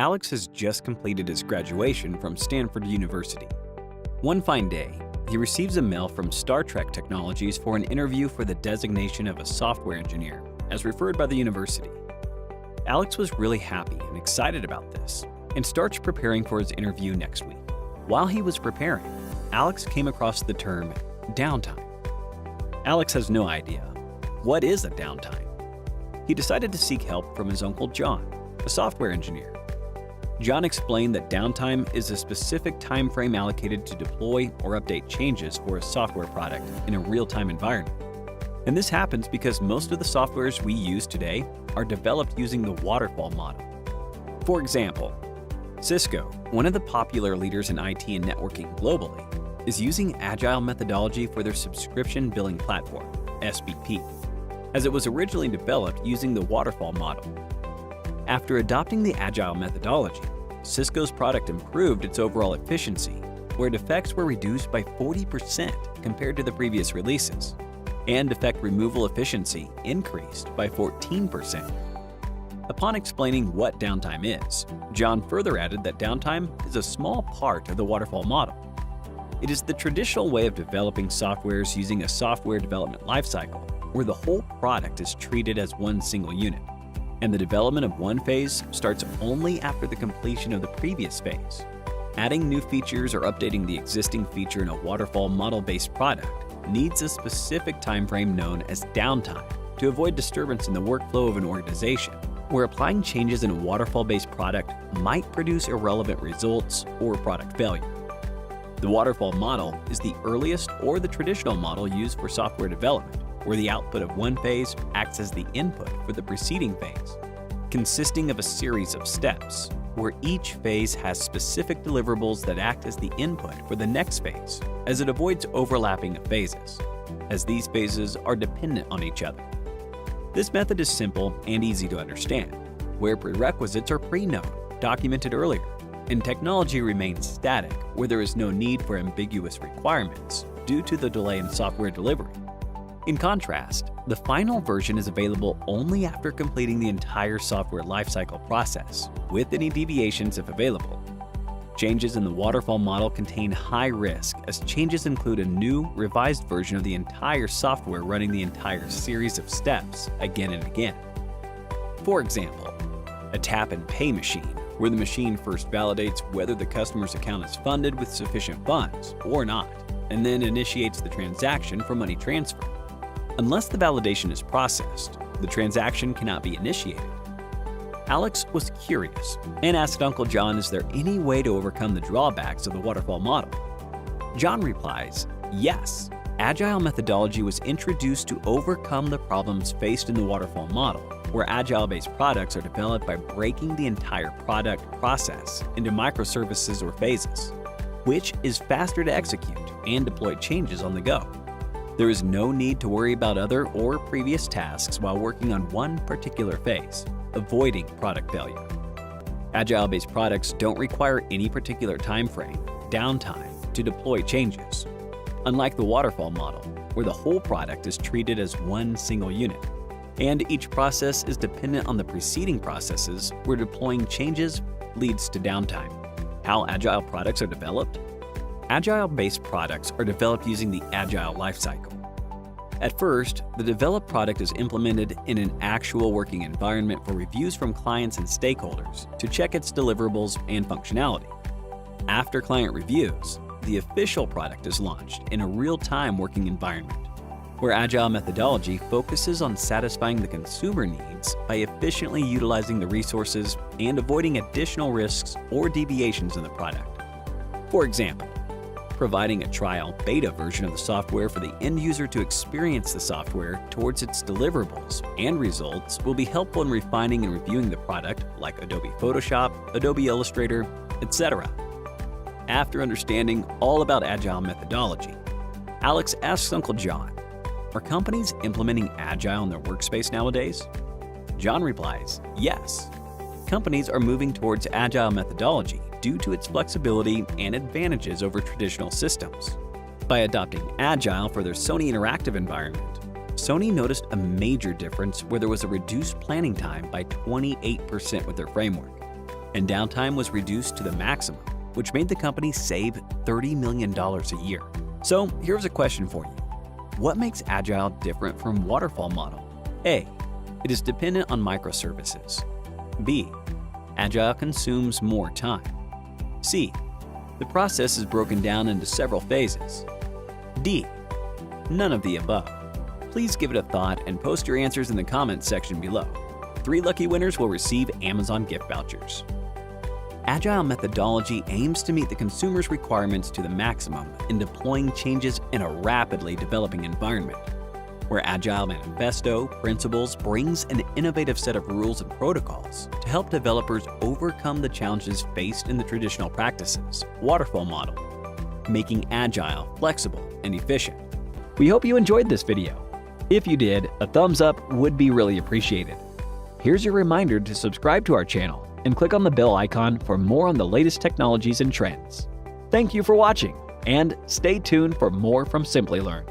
Alex has just completed his graduation from Stanford University. One fine day, he receives a mail from Star Trek Technologies for an interview for the designation of a software engineer, as referred by the university. Alex was really happy and excited about this, and starts preparing for his interview next week. While he was preparing, Alex came across the term downtime. Alex has no idea. What is a downtime? He decided to seek help from his uncle John, a software engineer. John explained that downtime is a specific time frame allocated to deploy or update changes for a software product in a real-time environment. And this happens because most of the softwares we use today are developed using the waterfall model. For example, Cisco, one of the popular leaders in IT and networking globally, is using Agile methodology for their subscription billing platform, SBP, as it was originally developed using the waterfall model. After adopting the Agile methodology, Cisco's product improved its overall efficiency, where defects were reduced by 40% compared to the previous releases, and defect removal efficiency increased by 14%. Upon explaining what downtime is, John further added that downtime is a small part of the waterfall model. It is the traditional way of developing softwares using a software development lifecycle, where the whole product is treated as one single unit, and the development of one phase starts only after the completion of the previous phase. Adding new features or updating the existing feature in a waterfall model-based product needs a specific time frame known as downtime to avoid disturbance in the workflow of an organization, where applying changes in a waterfall-based product might produce irrelevant results or product failure. The waterfall model is the earliest or the traditional model used for software development, where the output of one phase acts as the input for the preceding phase, consisting of a series of steps, where each phase has specific deliverables that act as the input for the next phase, as it avoids overlapping of phases, as these phases are dependent on each other. This method is simple and easy to understand, where prerequisites are pre-known, documented earlier, and technology remains static, where there is no need for ambiguous requirements due to the delay in software delivery. In contrast, the final version is available only after completing the entire software lifecycle process, with any deviations if available. Changes in the waterfall model contain high risk, as changes include a new, revised version of the entire software running the entire series of steps again and again. For example, a tap and pay machine, where the machine first validates whether the customer's account is funded with sufficient funds or not, and then initiates the transaction for money transfer. Unless the validation is processed, the transaction cannot be initiated. Alex was curious and asked Uncle John, is there any way to overcome the drawbacks of the waterfall model? John replies, yes. Agile methodology was introduced to overcome the problems faced in the waterfall model, where Agile-based products are developed by breaking the entire product process into microservices or phases, which is faster to execute and deploy changes on the go. There is no need to worry about other or previous tasks while working on one particular phase, avoiding product failure. Agile-based products don't require any particular time frame, downtime, to deploy changes, unlike the waterfall model, where the whole product is treated as one single unit, and each process is dependent on the preceding processes, where deploying changes leads to downtime. How Agile products are developed? Agile-based products are developed using the Agile lifecycle. At first, the developed product is implemented in an actual working environment for reviews from clients and stakeholders to check its deliverables and functionality. After client reviews, the official product is launched in a real-time working environment, where Agile methodology focuses on satisfying the consumer needs by efficiently utilizing the resources and avoiding additional risks or deviations in the product. For example, providing a trial beta version of the software for the end user to experience the software towards its deliverables and results will be helpful in refining and reviewing the product, like Adobe Photoshop, Adobe Illustrator, etc. After understanding all about Agile methodology, Alex asks Uncle John, are companies implementing Agile in their workspace nowadays? John replies, yes. Companies are moving towards Agile methodology due to its flexibility and advantages over traditional systems. By adopting Agile for their Sony Interactive environment, Sony noticed a major difference where there was a reduced planning time by 28% with their framework. and downtime was reduced to the maximum, which made the company save $30 million a year. So here's a question for you. What makes Agile different from waterfall model? A. It is dependent on microservices. B. Agile consumes more time. C. The process is broken down into several phases. D. None of the above. Please give it a thought and post your answers in the comments section below. 3 lucky winners will receive Amazon gift vouchers. Agile methodology aims to meet the consumer's requirements to the maximum in deploying changes in a rapidly developing environment, where Agile Manifesto Principles brings an innovative set of rules and protocols to help developers overcome the challenges faced in the traditional practices, waterfall model, making Agile flexible and efficient. We hope you enjoyed this video. If you did, a thumbs up would be really appreciated. Here's your reminder to subscribe to our channel and click on the bell icon for more on the latest technologies and trends. Thank you for watching, and stay tuned for more from Simply Learn.